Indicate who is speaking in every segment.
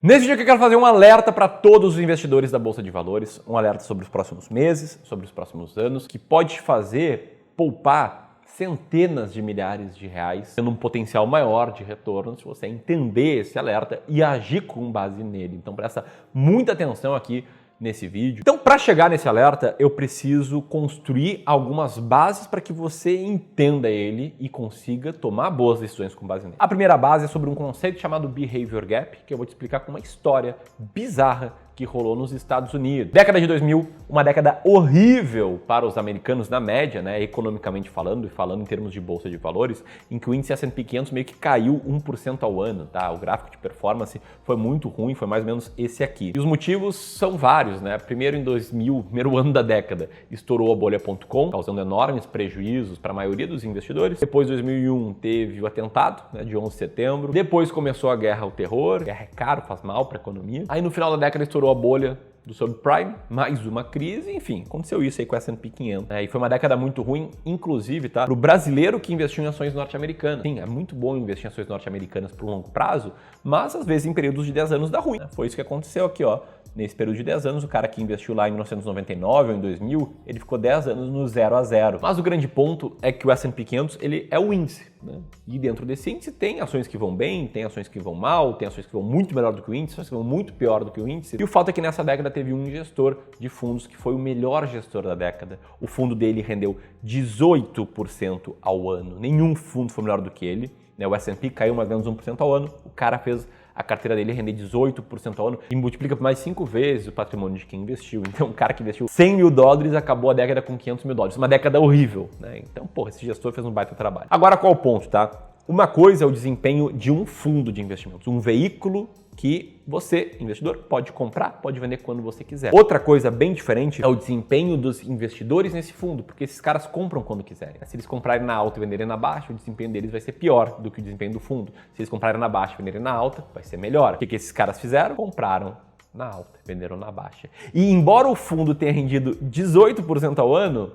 Speaker 1: Nesse vídeo aqui eu quero fazer um alerta para todos os investidores da Bolsa de Valores, um alerta sobre os próximos meses, sobre os próximos anos, que pode te fazer poupar centenas de milhares de reais, tendo um potencial maior de retorno se você entender esse alerta e agir com base nele. Então presta muita atenção aqui nesse vídeo. Então, para chegar nesse alerta, eu preciso construir algumas bases para que você entenda ele e consiga tomar boas decisões com base nele. A primeira base é sobre um conceito chamado Behavior Gap, que eu vou te explicar com uma história bizarra que rolou nos Estados Unidos. Década de 2000, uma década horrível para os americanos na média, né, economicamente falando e falando em termos de bolsa de valores, em que o índice S&P 500 meio que caiu 1% ao ano, tá? O gráfico de performance foi muito ruim, foi mais ou menos esse aqui. E os motivos são vários, né? Primeiro, em 2000, primeiro ano da década, estourou a bolha.com, causando enormes prejuízos para a maioria dos investidores. Depois, em 2001, teve o atentado, né, de 11 de setembro. Depois começou a guerra ao terror. Guerra é caro, faz mal para a economia. Aí no final da década estourou a bolha do subprime, mais uma crise, enfim, aconteceu isso aí com o S&P 500. E foi uma década muito ruim, inclusive, tá? Para o brasileiro que investiu em ações norte-americanas. Sim, é muito bom investir em ações norte-americanas por um longo prazo, mas às vezes em períodos de 10 anos dá ruim. Foi isso que aconteceu aqui, ó. Nesse período de 10 anos, o cara que investiu lá em 1999 ou em 2000, ele ficou 10 anos no 0 a 0. Mas o grande ponto é que o S&P 500, ele é o índice, né? E dentro desse índice tem ações que vão bem, tem ações que vão mal, tem ações que vão muito melhor do que o índice, ações que vão muito pior do que o índice. E o fato é que nessa década teve um gestor de fundos que foi o melhor gestor da década. O fundo dele rendeu 18% ao ano. Nenhum fundo foi melhor do que ele, né? O S&P caiu mais ou menos 1% ao ano. O cara fez a carteira dele render 18% ao ano e multiplica por mais 5 vezes o patrimônio de quem investiu. Então, um cara que investiu $100 mil acabou a década com $500 mil. Uma década horrível, né? Então, porra, esse gestor fez um baita trabalho. Agora, qual o ponto, tá? Uma coisa é o desempenho de um fundo de investimentos, um veículo que você, investidor, pode comprar, pode vender quando você quiser. Outra coisa bem diferente é o desempenho dos investidores nesse fundo, porque esses caras compram quando quiserem. Se eles comprarem na alta e venderem na baixa, o desempenho deles vai ser pior do que o desempenho do fundo. Se eles comprarem na baixa e venderem na alta, vai ser melhor. O que esses caras fizeram? Compraram na alta, venderam na baixa. E embora o fundo tenha rendido 18% ao ano,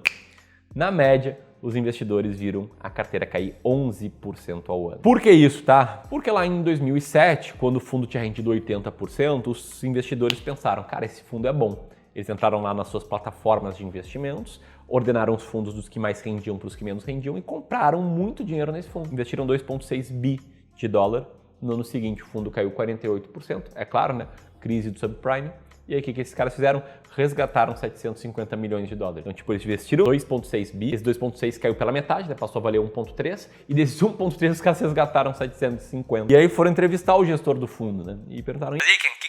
Speaker 1: na média, os investidores viram a carteira cair 11% ao ano. Por que isso, tá? Porque lá em 2007, quando o fundo tinha rendido 80%, os investidores pensaram, cara, esse fundo é bom. Eles entraram lá nas suas plataformas de investimentos, ordenaram os fundos dos que mais rendiam para os que menos rendiam e compraram muito dinheiro nesse fundo. Investiram 2,6 bi de dólar. No ano seguinte, o fundo caiu 48%. É claro, né? Crise do subprime. E aí, o que esses caras fizeram? Resgataram 750 milhões de dólares. Então, tipo, eles investiram 2,6 bi, esse 2,6 caiu pela metade, né? Passou a valer 1,3, e desses 1,3 os caras resgataram 750. E aí foram entrevistar o gestor do fundo, né? E perguntaram...
Speaker 2: Mas aí, Ken, o que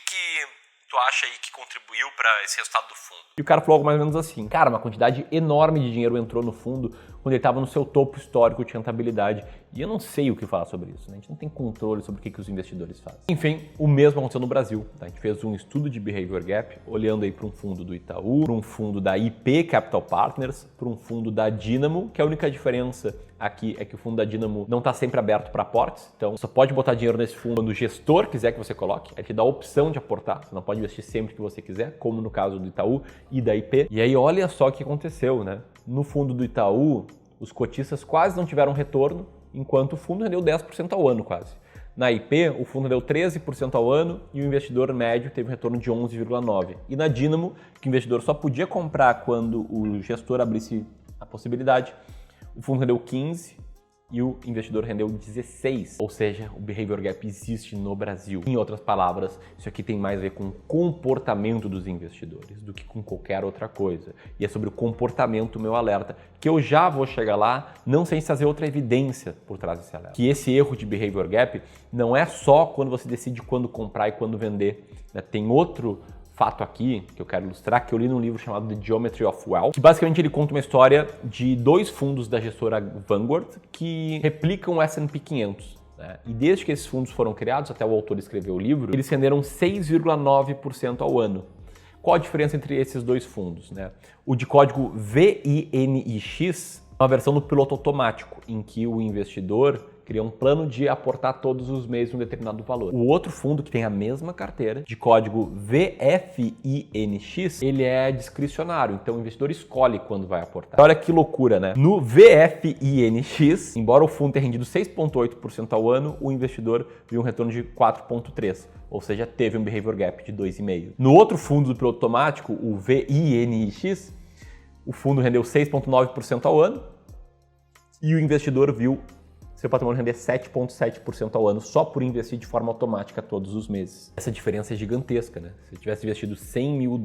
Speaker 2: tu acha aí que contribuiu para esse resultado do fundo?
Speaker 1: E o cara falou algo mais ou menos assim, cara, uma quantidade enorme de dinheiro entrou no fundo quando ele estava no seu topo histórico de rentabilidade. E eu não sei o que falar sobre isso, né? A gente não tem controle sobre o que os investidores fazem. Enfim, o mesmo aconteceu no Brasil. Tá? A gente fez um estudo de Behavior Gap, olhando aí para um fundo do Itaú, para um fundo da IP Capital Partners, para um fundo da Dynamo, que a única diferença aqui é que o fundo da Dynamo não está sempre aberto para aportes. Então, você pode botar dinheiro nesse fundo quando o gestor quiser que você coloque. Ele te dá a opção de aportar. Você não pode investir sempre que você quiser, como no caso do Itaú e da IP. E aí, olha só o que aconteceu, né? No fundo do Itaú, os cotistas quase não tiveram retorno, enquanto o fundo rendeu 10% ao ano quase. Na IP, o fundo deu 13% ao ano e o investidor médio teve um retorno de 11,9%. E na Dynamo, que o investidor só podia comprar quando o gestor abrisse a possibilidade, o fundo rendeu 15% e o investidor rendeu 16%. Ou seja, o Behavior Gap existe no Brasil. Em outras palavras, isso aqui tem mais a ver com o comportamento dos investidores do que com qualquer outra coisa. E é sobre o comportamento o meu alerta, que eu já vou chegar lá, não sem trazer outra evidência por trás desse alerta. Que esse erro de Behavior Gap não é só quando você decide quando comprar e quando vender, né? Tem outro fato aqui que eu quero ilustrar, que eu li num livro chamado The Geometry of Wealth, que basicamente ele conta uma história de dois fundos da gestora Vanguard que replicam o S&P 500. Né? E desde que esses fundos foram criados, até o autor escreveu o livro, eles renderam 6,9% ao ano. Qual a diferença entre esses dois fundos? Né? O de código VINIX é uma versão do piloto automático, em que o investidor cria um plano de aportar todos os meses um determinado valor. O outro fundo, que tem a mesma carteira, de código VFINX, ele é discricionário, então o investidor escolhe quando vai aportar. Olha que loucura, né? No VFINX, embora o fundo tenha rendido 6,8% ao ano, o investidor viu um retorno de 4,3%, ou seja, teve um behavior gap de 2,5%. No outro fundo do piloto automático, o VINX, o fundo rendeu 6,9% ao ano e o investidor viu seu patrimônio render 7,7% ao ano só por investir de forma automática todos os meses. Essa diferença é gigantesca, né? Se tivesse investido $100 mil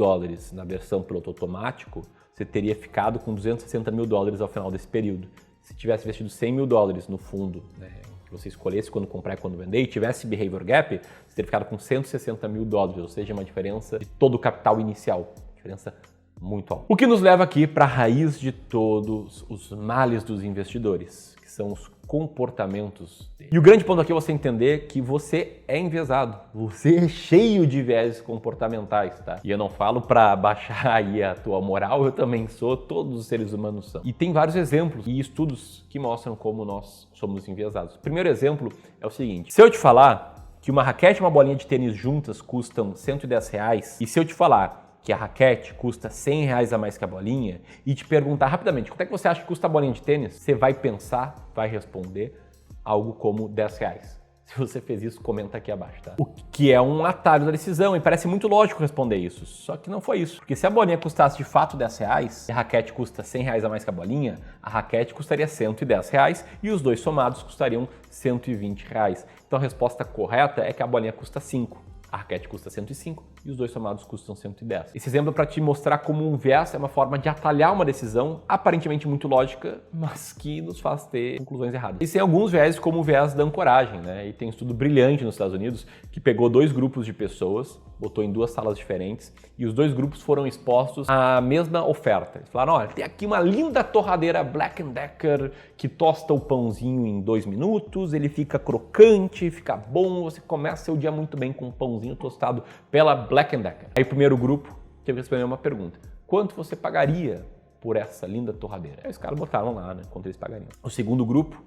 Speaker 1: na versão piloto automático, você teria ficado com $260 mil ao final desse período. Se tivesse investido $100 mil no fundo, né, que você escolhesse quando comprar e quando vender, e tivesse behavior gap, você teria ficado com $160 mil, ou seja, uma diferença de todo o capital inicial. Diferença muito alta. O que nos leva aqui para a raiz de todos os males dos investidores, que são os comportamentos deles. E o grande ponto aqui é você entender que você é enviesado, você é cheio de vieses comportamentais, tá? E eu não falo para baixar aí a tua moral, eu também sou, todos os seres humanos são. E tem vários exemplos e estudos que mostram como nós somos enviesados. O primeiro exemplo é o seguinte: se eu te falar que uma raquete e uma bolinha de tênis juntas custam R$110, e se eu te falar que a raquete custa R$100 a mais que a bolinha, e te perguntar rapidamente quanto é que você acha que custa a bolinha de tênis, você vai pensar, vai responder algo como R$10. Se você fez isso, comenta aqui abaixo, tá? O que é um atalho da decisão, e parece muito lógico responder isso, só que não foi isso. Porque se a bolinha custasse de fato R$10, e a raquete custa R$100 a mais que a bolinha, a raquete custaria R$110 e os dois somados custariam R$120. Então a resposta correta é que a bolinha custa 5. A raquete custa 105 e os dois somados custam 110. Esse exemplo é para te mostrar como um viés é uma forma de atalhar uma decisão aparentemente muito lógica, mas que nos faz ter conclusões erradas. E tem alguns viés como o viés da ancoragem, né? E tem um estudo brilhante nos Estados Unidos que pegou 2 grupos de pessoas, botou em 2 salas diferentes e os 2 grupos foram expostos à mesma oferta. Eles falaram, olha, tem aqui uma linda torradeira Black & Decker que tosta o pãozinho em 2 minutos, ele fica crocante, fica bom, você começa seu dia muito bem com um pãozinho tostado pela Black & Decker. Aí o primeiro grupo teve que responder uma pergunta: quanto você pagaria por essa linda torradeira? Aí os caras botaram lá, né, quanto eles pagariam. O segundo grupo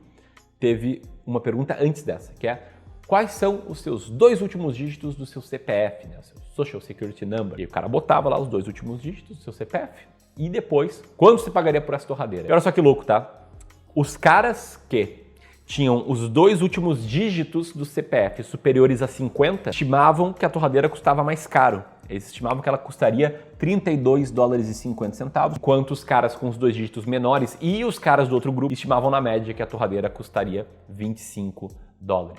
Speaker 1: teve uma pergunta antes dessa, que é: quais são os seus 2 últimos dígitos do seu CPF, né, o seu Social Security Number? E o cara botava lá os 2 últimos dígitos do seu CPF e depois, quanto você pagaria por essa torradeira? E olha só que louco, tá? Os caras que tinham os 2 últimos dígitos do CPF superiores a 50, estimavam que a torradeira custava mais caro. Eles estimavam que ela custaria $32,50, enquanto os caras com os 2 dígitos menores e os caras do outro grupo estimavam na média que a torradeira custaria $25.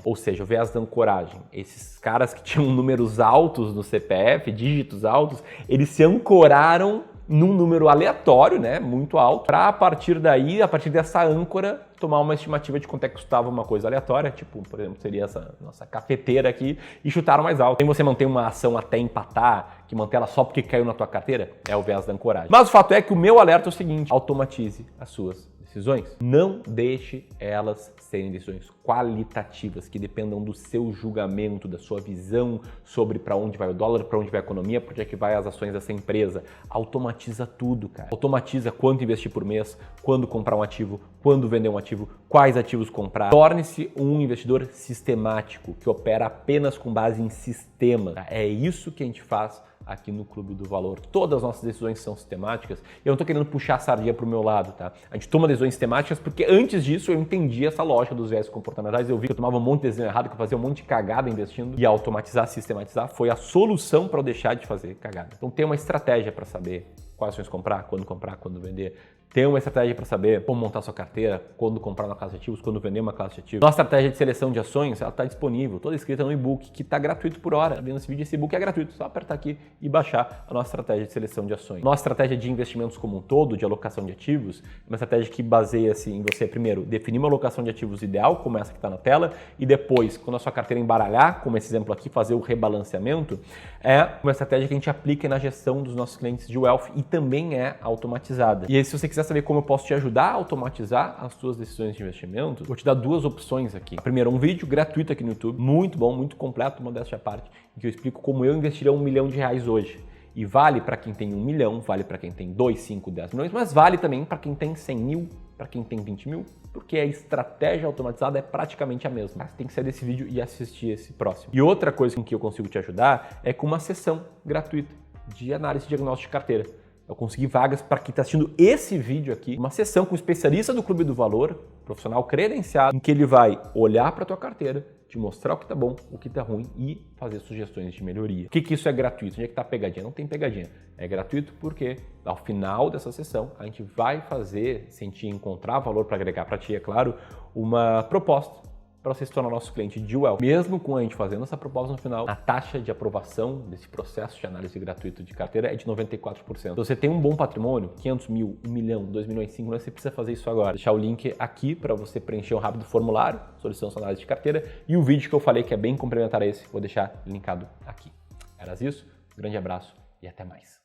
Speaker 1: Ou seja, o viés da ancoragem. Esses caras que tinham números altos no CPF, dígitos altos, eles se ancoraram num número aleatório, né, muito alto, para a partir daí, a partir dessa âncora, tomar uma estimativa de quanto é que custava uma coisa aleatória, tipo, por exemplo, seria essa nossa cafeteira aqui, e chutaram mais alto. Tem você manter uma ação até empatar, que manter ela só porque caiu na tua carteira, é o viés da ancoragem. Mas o fato é que o meu alerta é o seguinte: automatize as suas decisões. Não deixe elas serem decisões qualitativas, que dependam do seu julgamento, da sua visão sobre para onde vai o dólar, para onde vai a economia, para onde é que vai as ações dessa empresa. Automatiza tudo, cara. Automatiza quanto investir por mês, quando comprar um ativo, quando vender um ativo, quais ativos comprar. Torne-se um investidor sistemático, que opera apenas com base em sistemas. Tá? É isso que a gente faz aqui no Clube do Valor. Todas as nossas decisões são sistemáticas. Eu não estou querendo puxar a sardinha para o meu lado, tá? A gente toma decisões sistemáticas porque antes disso eu entendi essa lógica dos viés comportamentais. Eu vi que eu tomava um monte de decisão errada, que eu fazia um monte de cagada investindo, e automatizar, sistematizar foi a solução para eu deixar de fazer cagada. Então tem uma estratégia para saber quais ações comprar, quando vender. Tem uma estratégia para saber como montar sua carteira, quando comprar uma classe de ativos, quando vender uma classe de ativos. Nossa estratégia de seleção de ações, ela está disponível, toda escrita no e-book, que está gratuito por hora. Vendo esse vídeo, esse e-book é gratuito, só apertar aqui e baixar a nossa estratégia de seleção de ações. Nossa estratégia de investimentos como um todo, de alocação de ativos, é uma estratégia que baseia-se em você, primeiro, definir uma alocação de ativos ideal, como essa que está na tela, e depois, quando a sua carteira embaralhar, como esse exemplo aqui, fazer o rebalanceamento, é uma estratégia que a gente aplica na gestão dos nossos clientes de wealth e também é automatizada. E aí, se você quiser saber como eu posso te ajudar a automatizar as suas decisões de investimento, vou te dar 2 opções aqui. Primeiro, um vídeo gratuito aqui no YouTube, muito bom, muito completo, modéstia à parte, em que eu explico como eu investiria R$1 milhão hoje. E vale para quem tem 1 milhão, vale para quem tem 2, 5, 10 milhões, mas vale também para quem tem 100 mil, para quem tem 20 mil, porque a estratégia automatizada é praticamente a mesma. Você tem que sair desse vídeo e assistir esse próximo. E outra coisa com que eu consigo te ajudar é com uma sessão gratuita de análise diagnóstica de carteira. Eu consegui vagas para quem está assistindo esse vídeo aqui, uma sessão com um especialista do Clube do Valor, profissional credenciado, em que ele vai olhar para a tua carteira, te mostrar o que está bom, o que está ruim e fazer sugestões de melhoria. Por que isso é gratuito? Onde é que está a pegadinha? Não tem pegadinha. É gratuito porque ao final dessa sessão a gente vai fazer, sentir encontrar valor para agregar para ti, é claro, uma proposta para você se tornar nosso cliente de Well. Mesmo com a gente fazendo essa proposta no final, a taxa de aprovação desse processo de análise gratuito de carteira é de 94%. Então, você tem um bom patrimônio, 500 mil, 1 milhão, 2 milhões, 5 milhões, você precisa fazer isso agora. Vou deixar o link aqui para você preencher um rápido formulário, solicitando sua análise de carteira, e o vídeo que eu falei que é bem complementar a esse, vou deixar linkado aqui. Era isso, um grande abraço e até mais.